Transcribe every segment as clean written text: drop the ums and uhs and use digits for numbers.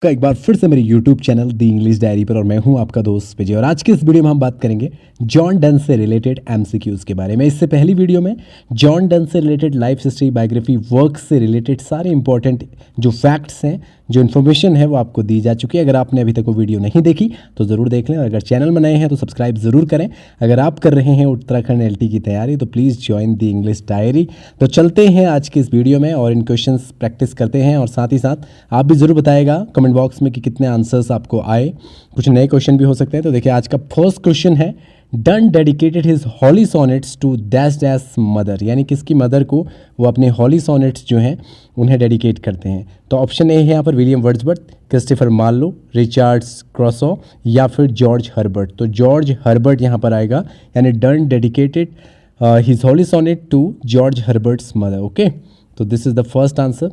का एक बार फिर से मेरे YouTube channel the English diary पर और मैं हूं आपका दोस्त विजय। और आज के इस वीडियो में हम बात करेंगे जॉन डन से रिलेटेड एमसीक्यूज़ के बारे में। इससे पहली वीडियो में जॉन डन से related life history, biography, work से रिलेटेड सारे इंपॉर्टेंट जो फैक्ट्स हैं, जो इन्फॉर्मेशन है वो आपको दी जा चुकी है। अगर आपने अभी तक वो वीडियो नहीं देखी तो ज़रूर देख लें, और अगर चैनल में नए हैं तो सब्सक्राइब ज़रूर करें। अगर आप कर रहे हैं उत्तराखंड एलटी की तैयारी तो please join the English diary. तो चलते हैं आज की इस वीडियो में और इन क्वेश्चंस प्रैक्टिस करते हैं, और साथ ही साथ आप भी ज़रूर बताएगा कमेंट बॉक्स में कि कितने आंसर्स आपको आए। कुछ नए क्वेश्चन भी हो सकते हैं। तो देखिए, आज का फर्स्ट क्वेश्चन है, Donne dedicated his holy sonnets to dash dash mother, यानी किसकी मदर को वो अपने हॉली सोनेट्स जो हैं उन्हें डेडिकेट करते हैं। तो ऑप्शन ए है यहाँ पर William Wordsworth, Christopher Marlowe, Richard Crashaw या फिर जॉर्ज हर्बर्ट। तो जॉर्ज हर्बर्ट यहाँ पर आएगा, यानी Donne dedicated his holy sonnets to George Herbert's mother. Okay, तो this is the first answer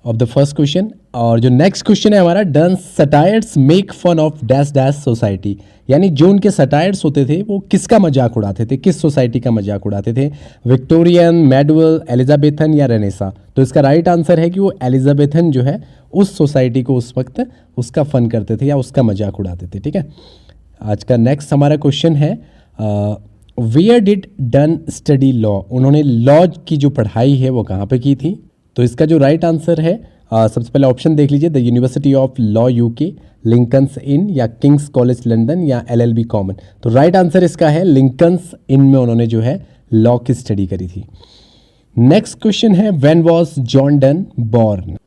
of the first question. और जो नेक्स्ट क्वेश्चन है हमारा, Donne satires make fun of dash dash society, यानी जो उनके सटायर्स होते थे वो किसका मजाक उड़ाते थे, किस सोसाइटी का मजाक उड़ाते थे, विक्टोरियन, मेडुअल, एलिजाबेथन या रेनेसा। तो इसका राइट आंसर है कि वो एलिजाबेथन जो है उस सोसाइटी को उस वक्त उसका फन करते थे या उसका मजाक उड़ाते थे। ठीक है, आज का नेक्स्ट हमारा क्वेश्चन है, where did Donne study law, उन्होंने लॉ की जो पढ़ाई है वो कहाँ पे की थी। तो इसका जो राइट आंसर है, सबसे पहले ऑप्शन देख लीजिए, the University of Law UK, Lincoln's Inn या किंग्स कॉलेज लंदन या एलएलबी कॉमन। तो राइट आंसर इसका है लिंकन्स इन में उन्होंने जो है लॉ की स्टडी करी थी। नेक्स्ट क्वेश्चन है, when was John Donne born.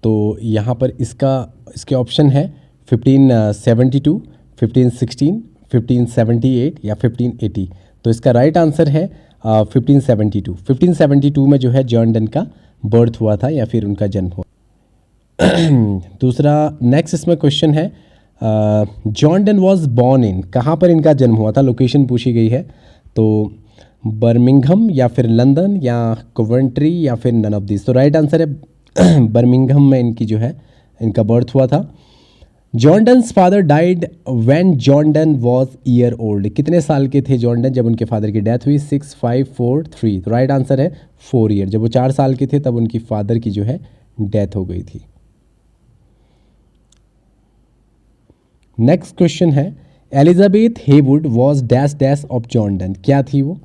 तो यहाँ पर इसके ऑप्शन है 1572, 1516, 1578 या 1580। तो इसका राइट आंसर है 1572। 1572 में जो है जॉन डन का बर्थ हुआ था या फिर उनका जन्म हुआ। दूसरा नेक्स्ट इसमें क्वेश्चन है, John Donne was born in, कहाँ पर इनका जन्म हुआ था, लोकेशन पूछी गई है। तो बर्मिंघम या फिर लंदन या कोवेंट्री या फिर नन ऑफ दिस। तो राइट आंसर है बर्मिंघम में इनकी जो है इनका बर्थ हुआ था। John Donne's father died when John Donne was year old, कितने साल के थे जॉन डन जब उनके फादर की डेथ हुई। 6, 5, 4, 3। तो राइट आंसर है 4 ईयर, जब वो 4 साल के थे तब उनकी फादर की जो है डेथ हो गई थी। नेक्स्ट क्वेश्चन है, Elizabeth Heywood was dash dash of John done, क्या थी वो,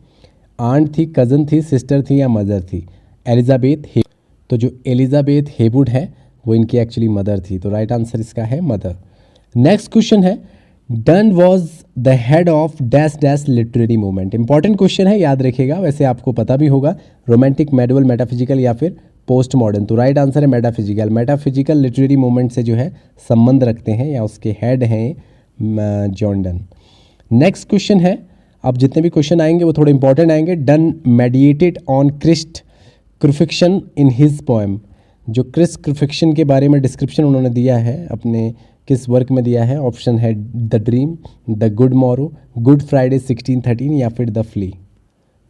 आंट थी, कज़न थी, सिस्टर थी या मदर थी। एलिजाबेथ हे, तो जो एलिजाबेथ हेवुड है वो इनकी एक्चुअली मदर थी। तो राइट आंसर इसका है मदर। नेक्स्ट क्वेश्चन है, done was the head of dash dash literary movement. Important question है, याद रखिएगा, वैसे आपको पता भी होगा, रोमांटिक, मेडुअल, मेटाफिजिकल या फिर पोस्ट मॉडर्न। तो राइट आंसर है मेटाफिजिकल। मेटाफिजिकल लिटरेरी मूवमेंट से जो है संबंध रखते हैं या उसके हेड हैं जॉन डन। नेक्स्ट क्वेश्चन है, अब जितने भी क्वेश्चन आएंगे वो थोड़े इंपॉर्टेंट आएंगे। Donne meditated on Christ crucifixion in his poem, जो क्रिस क्रूफिक्शन के बारे में डिस्क्रिप्शन उन्होंने दिया है अपने किस वर्क में दिया है। ऑप्शन है the dream, the good Morrow, good Friday 1613 या फिर द फ्ली।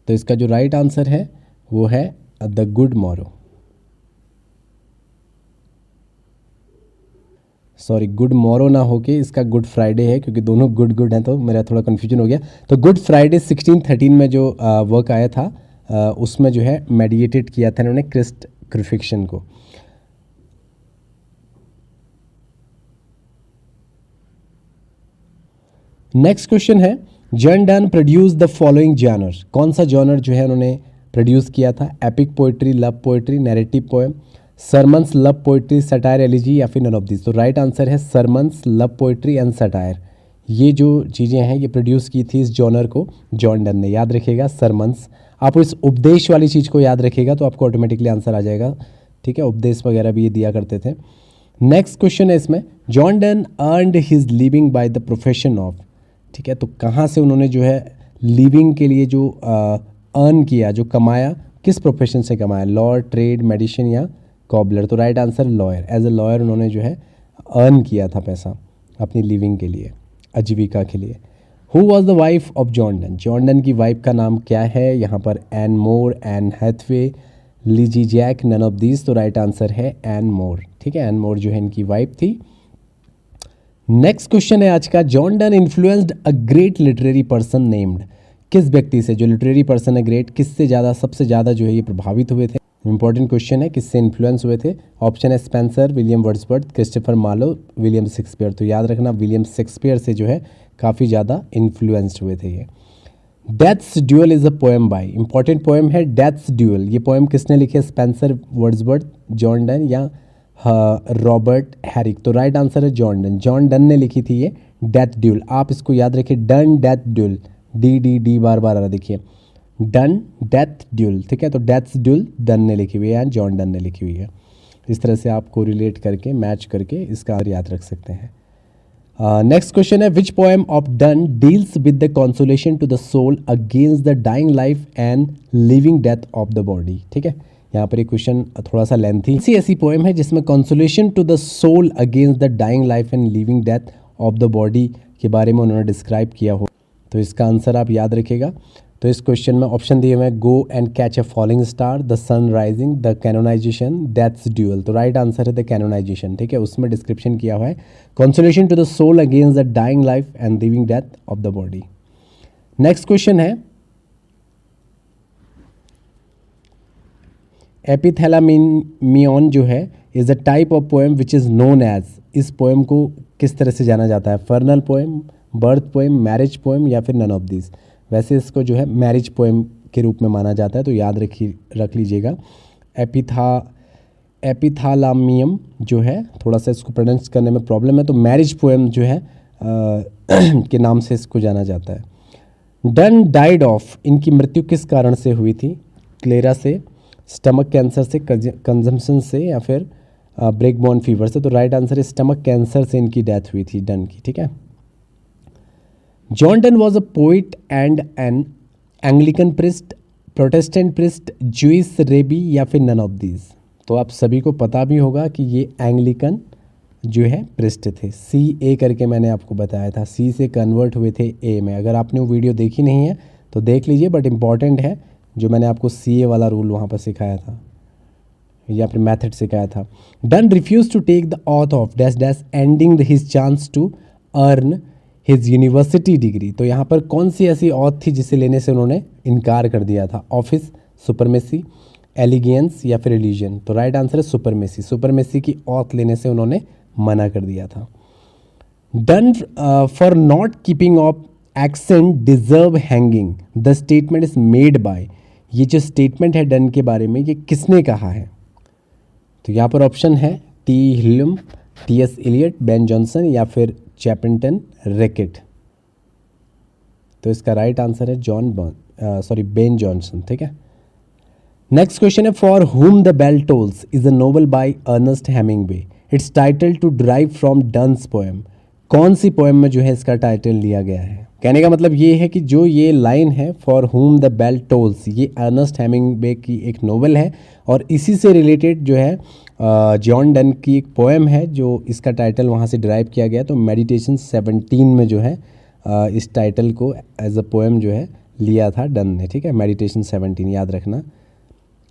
तो इसका जो राइट आंसर है वो है the good Morrow. Sorry, good Morrow ना होके इसका गुड फ्राइडे है, क्योंकि दोनों गुड गुड हैं तो मेरा थोड़ा कन्फ्यूजन हो गया। तो गुड फ्राइडे 1613 में जो वर्क आया था उसमें जो है मेडिएटेड किया था इन्होंने क्रिस्ट क्रूफिक्शन को। नेक्स्ट क्वेश्चन है, John done produce the following genre, कौन सा जॉनर जो है उन्होंने प्रोड्यूस किया था। Epic poetry, love poetry, narrative poem, sermons, love poetry, satire, elegy या फिर नन ऑफ दिस। तो राइट आंसर है sermons, love poetry and satire. ये जो चीज़ें हैं ये प्रोड्यूस की थी इस जॉनर को जॉन डन ने। याद रखिएगा सरमन्स, आप इस उपदेश वाली चीज़ को याद रखिएगा तो आपको ऑटोमेटिकली आंसर आ जाएगा। ठीक है, उपदेश वगैरह भी ये दिया करते थे। नेक्स्ट क्वेश्चन है इसमें, John Donne earned his living by the profession of. ठीक है, तो कहाँ से उन्होंने जो है लिविंग के लिए जो अर्न किया, जो कमाया, किस प्रोफेशन से कमाया, लॉ, ट्रेड, मेडिसिन या कॉबलर। तो right answer lawyer, as a lawyer उन्होंने जो है अर्न किया था पैसा अपनी लिविंग के लिए, आजीविका के लिए। Who was the wife of John Donne, John Donne की वाइफ का नाम क्या है। यहाँ पर Anne More, Anne Hathaway, Lizzie Jack, none of these. तो राइट आंसर है एन मोर। ठीक है, एन मोर जो है इनकी वाइफ थी। नेक्स्ट क्वेश्चन है आज का, John Donne influenced a great literary person named, किस व्यक्ति से, जो लिटरेरी पर्सन है ग्रेट, किससे ज़्यादा, सबसे ज़्यादा जो है ये प्रभावित हुए थे। इंपॉर्टेंट क्वेश्चन है, किससे इन्फ्लुएंस हुए थे? ऑप्शन है Spenser, William Wordsworth, Christopher Marlowe, William Shakespeare. तो याद रखना विलियम शेक्सपियर से जो है काफ़ी ज़्यादा इन्फ्लुएंस्ड हुए थे ये। Deaths dual is a poem by, important poem है डेथ्स ड्यूअल। ये पोएम किसने लिखी है? स्पेंसर, वर्ड्सवर्थ, जॉन डन या रॉबर्ट हैरिक? तो राइट आंसर है जॉन डन। जॉन डन ने लिखी थी ये डेथ ड्यूल। आप इसको याद रखिए, Donne death duel, D D D बार बार आ रहा देखिए, डन डेथ ड्यूल, ठीक है। तो डेथ्स ड्यूल डन ने लिखी हुई है, जॉन डन ने लिखी हुई है। इस तरह से आपको रिलेट करके मैच करके इसका याद रख सकते हैं। नेक्स्ट क्वेश्चन है, which poem of Donne deals with the consolation to the soul against the dying life and living death of the body? ठीक है, यहाँ पर ये क्वेश्चन थोड़ा सा लेंथी। ऐसी पोएम है जिसमें consolation to the soul against the dying life and living death of the body के बारे में उन्होंने डिस्क्राइब किया हो। तो इसका आंसर आप याद रखिएगा। तो इस क्वेश्चन में ऑप्शन दिए हुए हैं, go and catch a falling star, the sun rising, the canonization, death's duel. तो राइट आंसर है द कैनोनाइजेशन, ठीक है। उसमें डिस्क्रिप्शन किया हुआ है consolation to the soul against the dying life and living death of the body. Next question है, epithalamion जो है is a type of poem which is known as, इस पोएम को किस तरह से जाना जाता है? Funeral poem, birth poem, marriage poem या फिर नन ऑफ दिस? वैसे इसको जो है मैरिज पोएम के रूप में माना जाता है, तो याद रख लीजिएगा। एपिथैलामियम जो है थोड़ा सा इसको प्रोनाउंस करने में प्रॉब्लम है, तो मैरिज पोएम जो है के नाम से इसको जाना जाता है। डन डाइड ऑफ, इनकी मृत्यु किस कारण से हुई थी? क्लेरा से, स्टमक कैंसर से, कंजम्पशन से या फिर ब्रेक बोन फीवर से? तो राइट आंसर है स्टमक कैंसर से इनकी डेथ हुई थी डन की, ठीक है। John Donne was a poet and an Anglican priest, Protestant priest, Jewish rabbi या फिर नन ऑफ दीज? तो आप सभी को पता भी होगा कि ये एंग्लिकन जो है प्रिस्ट थे। सी ए करके मैंने आपको बताया था, सी से कन्वर्ट हुए थे ए में। अगर आपने वो वीडियो देखी नहीं है तो देख लीजिए, बट इम्पॉर्टेंट है जो मैंने आपको सी ए वाला रूल वहाँ पर सिखाया था या फिर मेथड सिखाया था। Donne refuse to take the oath of dash dash ending his chance to earn his university degree. तो यहाँ पर कौन सी ऐसी ऑथ थी जिसे लेने से उन्होंने इनकार कर दिया था? ऑफिस, सुपरमेसी, एलिगेंस या फिर रिलीजन? तो राइट आंसर है सुपरमेसी। सुपरमेसी की ऑथ लेने से उन्होंने मना कर दिया था। Done for not keeping of accent deserve hanging, the statement is made by, ये जो स्टेटमेंट है डन के बारे में ये किसने कहा है? तो यहाँ पर ऑप्शन है T Hulme, T S Eliot, Ben Jonson या फिर चैपिंटन रैकेट। तो इसका राइट आंसर है बेन जॉनसन, ठीक है। नेक्स्ट क्वेश्चन है, for whom the bell tolls is a novel by Ernest Hemingway, it's title to derive from Donne's poem. कौन सी पोएम में जो है इसका टाइटल लिया गया है? कहने का मतलब ये है कि जो ये लाइन है for whom the bell tolls, ये अर्नेस्ट हेमिंगवे की एक नोवेल है और इसी से रिलेटेड जो है जॉन डन की एक पोएम है जो इसका टाइटल वहाँ से डिराइव किया गया। तो मेडिटेशन 17 में जो है इस टाइटल को एज अ पोएम जो है लिया था डन ने, ठीक है। मेडिटेशन 17 याद रखना।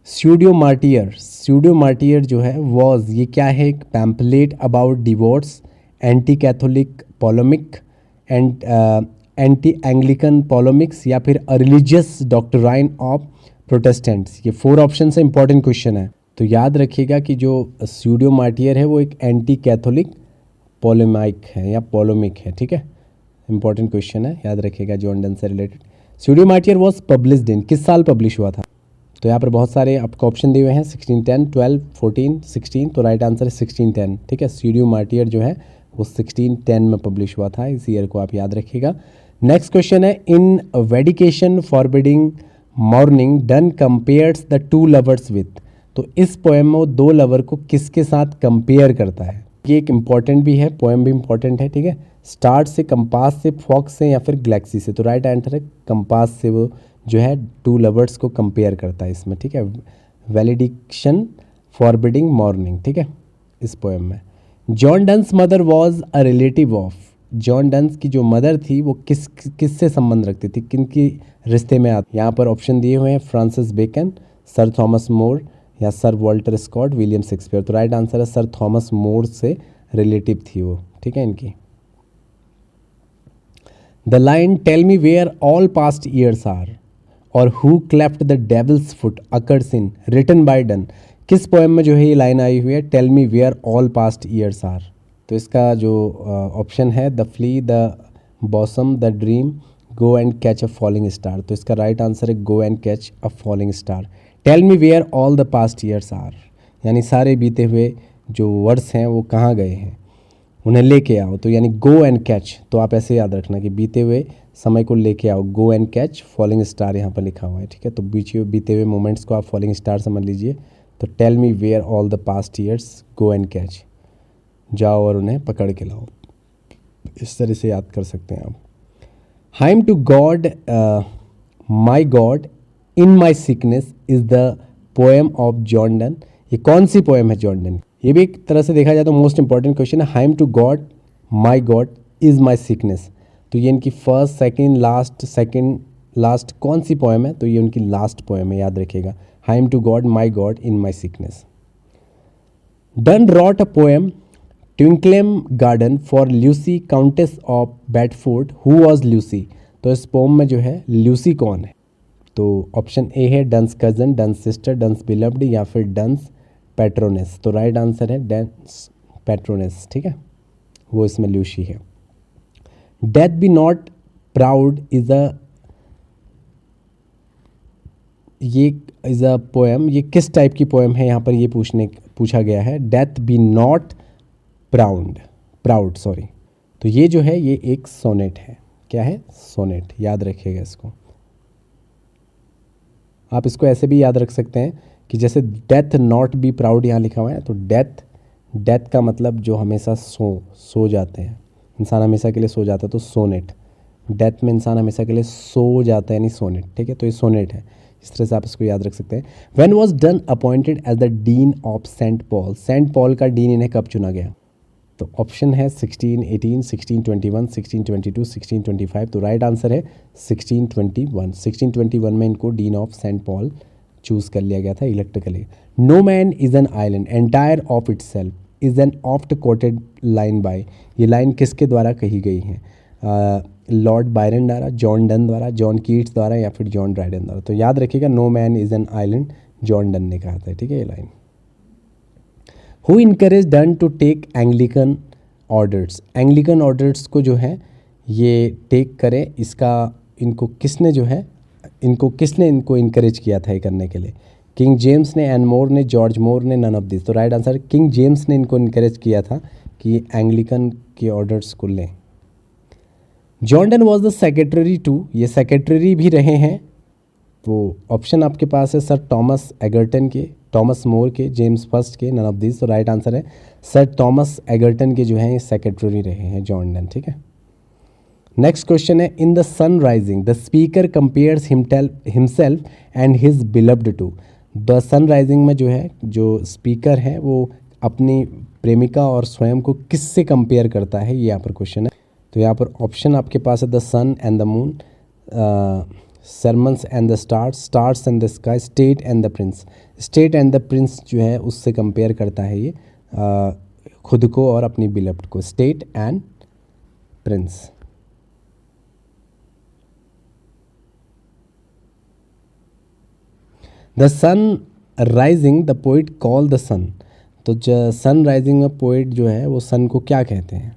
स्यूडो मार्टियर जो है वॉज, ये क्या है? एक pamphlet about divorce, anti Catholic polemic and anti Anglican polemics या फिर रिलीजियस डॉक्ट्राइन ऑफ प्रोटेस्टेंट्स? ये 4 ऑप्शन से इंपॉर्टेंट क्वेश्चन है। तो याद रखिएगा कि जो स्यूडो मार्टियर है वो एक एंटी कैथोलिक पोलेमिक है या पोलेमिक है, ठीक है। इंपॉर्टेंट क्वेश्चन है, याद रखिएगा जॉन डन से related. Pseudo martyr was published in, किस साल पब्लिश हुआ था? तो यहाँ पर बहुत सारे आपको ऑप्शन दिए हुए हैं, 1610, 12, 14, 16। तो राइट आंसर है 1610, ठीक है। स्यूडो मार्टियर जो है वो 1610 में पब्लिश हुआ था, इस ईयर को आप याद रखिएगा। नेक्स्ट क्वेश्चन है, in valediction forbidding mourning Donne compares the two lovers with. तो इस पोएम में वो 2 लवर को किसके साथ कंपेयर करता है? ये एक इम्पॉर्टेंट भी है, पोएम भी इम्पॉर्टेंट है, ठीक है। स्टार से, कंपास से, फॉक्स से या फिर गैलेक्सी से? तो राइट आंसर है कंपास से वो जो है 2 लवर्स को कंपेयर करता है इसमें, ठीक है। वैलिडिक्शन फॉरबिडिंग मॉर्निंग, ठीक है, इस पोएम में। John Donne's mother was a relative of, John Donne's की जो मदर थी वो किससे संबंध रखती थी, किन की रिश्ते में आती? यहाँ पर ऑप्शन दिए हुए हैं, Francis Bacon, sir Thomas More या sir Walter Scott, William Shakespeare. तो राइट आंसर है सर थॉमस मोर से रिलेटिव थी वो, ठीक है इनकी। The line tell me where all past years are, और who cleft the devil's foot occurs in written by Donne, किस पोएम में जो है ये लाइन आई हुई है, tell me where all past years are. तो इसका जो ऑप्शन है the flea, the bosom, the dream, go and catch a falling star. तो इसका राइट आंसर है go and catch a falling star. Tell me where all the past years are, यानी सारे बीते हुए जो वर्ड्स हैं वो कहाँ गए हैं, उन्हें लेके आओ। तो यानी गो एंड कैच, तो आप ऐसे याद रखना कि बीते हुए समय को लेके आओ, गो एंड कैच फॉलिंग स्टार यहाँ पर लिखा हुआ है, ठीक है। तो बीते हुए मोमेंट्स को आप फॉलिंग स्टार समझ लीजिए। तो tell me where all the past years, go and catch, जाओ और उन्हें पकड़ के लाओ। इस तरह से याद कर सकते हैं आप। Hymn to God my God in my sickness is the poem of John Donne. ये कौन सी पोएम है जॉन डन? ये भी एक तरह से देखा जाए तो मोस्ट इंपॉर्टेंट क्वेश्चन है। Hymn to God my God is my sickness, तो ये इनकी फर्स्ट, सेकेंड लास्ट कौन सी पोएम है? तो ये उनकी लास्ट पोएम है, याद रखिएगा। Hymn to God my God in my sickness. Donne wrote a poem Twickenham garden for Lucy countess of Bedford, who was Lucy. तो इस पोम में जो है ल्यूसी कौन है? तो ऑप्शन ए है डन्स कजन, डन्स सिस्टर, डन्स बिलव्ड या फिर डन्स पैट्रोनेस। तो राइट आंसर है डन्स पैट्रोनेस, ठीक है, वो इसमें ल्यूसी है। Death B not proud is a poem, ये किस टाइप की पोएम है यहाँ पर ये पूछा गया है। Death B not proud sorry. तो ये जो है ये एक सोनेट है। क्या है? सोनेट, याद रखिएगा इसको। आप इसको ऐसे भी याद रख सकते हैं कि जैसे डेथ नॉट बी प्राउड यहाँ लिखा हुआ है, तो डेथ का मतलब जो हमेशा सो जाते हैं, इंसान हमेशा के लिए सो जाता है, तो सोनेट। डेथ में इंसान हमेशा के लिए सो जाता है, यानी सोनेट, ठीक है। तो ये सोनेट है, इस तरह से आप इसको याद रख सकते हैं। When was Donne appointed as the dean of Saint Paul, Saint Paul का डीन इन्हें कब चुना गया? तो ऑप्शन है 1618, 1621, 1622, 1625। तो राइट आंसर है 1621। 1621 में इनको dean of Saint Paul choose कर लिया गया था, इलेक्ट कर लिया। No man is an island entire of itself is an oft quoted line by, ये लाइन किसके द्वारा कही गई है? लॉर्ड बायरन द्वारा, जॉन डन द्वारा, जॉन कीट्स द्वारा या फिर जॉन ड्राइडन द्वारा। तो याद रखिएगा no man is an island, John Donne ने कहा था, ठीक है ये line. Who encourage Donne to take Anglican orders, Anglican orders को जो है ये टेक करें, इसका इनको किसने जो है किसने इनको इनकरेज किया था ये करने के लिए? किंग जेम्स ने, एन मोर ने, जॉर्ज मोर ने, नन ऑफ दिस। तो राइट आंसर किंग जेम्स ने इनको इनकरेज किया था कि एंग्लिकन के ऑर्डर्स को लें। John Donne was the secretary to, ये सेक्रेटरी भी रहे हैं। तो ऑप्शन आपके पास है सर थॉमस एगर्टन के, थॉमस मोर के, जेम्स फर्स्ट के, नन ऑफ दिस। तो राइट आंसर है सर थॉमस एगर्टन के जो हैं सेक्रेटरी रहे हैं जॉन डन, ठीक है। नेक्स्ट क्वेश्चन है in the sun rising the speaker compares himself and his beloved to. The sun rising में जो है जो स्पीकर है वो अपनी प्रेमिका और स्वयं को किससे कंपेयर करता है, ये यहाँ पर क्वेश्चन है। तो यहाँ पर ऑप्शन आपके पास है the sun and the moon, sermons and the stars, stars and the sky, state and the prince. State and the prince जो है उससे कंपेयर करता है ये खुद को और अपनी बिलव्ड को, state and prince. The sun rising the poet call the sun. तो सन राइजिंग में पोइट जो है वो सन को क्या कहते हैं?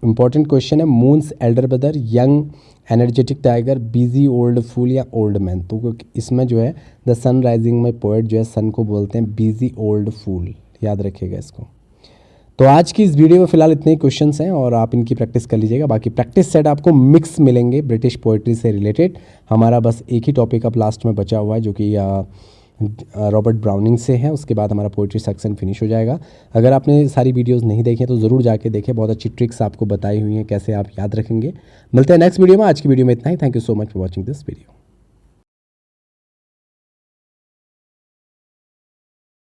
इंपॉर्टेंट क्वेश्चन है। Moon's elder brother, young energetic tiger, busy old fool या ओल्ड मैन। तो इसमें जो है द सन राइजिंग में पोइट जो है सन को बोलते हैं बिजी ओल्ड फूल, याद रखिएगा इसको। तो आज की इस वीडियो में फिलहाल इतने ही क्वेश्चंस हैं और आप इनकी प्रैक्टिस कर लीजिएगा। बाकी प्रैक्टिस सेट आपको मिक्स मिलेंगे ब्रिटिश पोइट्री से रिलेटेड। हमारा बस एक ही टॉपिक अब लास्ट में बचा हुआ है जो कि रॉबर्ट ब्राउनिंग से है, उसके बाद हमारा पोइट्री सेक्शन फिनिश हो जाएगा। अगर आपने सारी वीडियोस नहीं देखी तो ज़रूर जाके देखें, बहुत अच्छी ट्रिक्स आपको बताई हुई हैं कैसे आप याद रखेंगे। मिलते हैं नेक्स्ट वीडियो में। आज की वीडियो में इतना ही। Thank you so much for watching this video.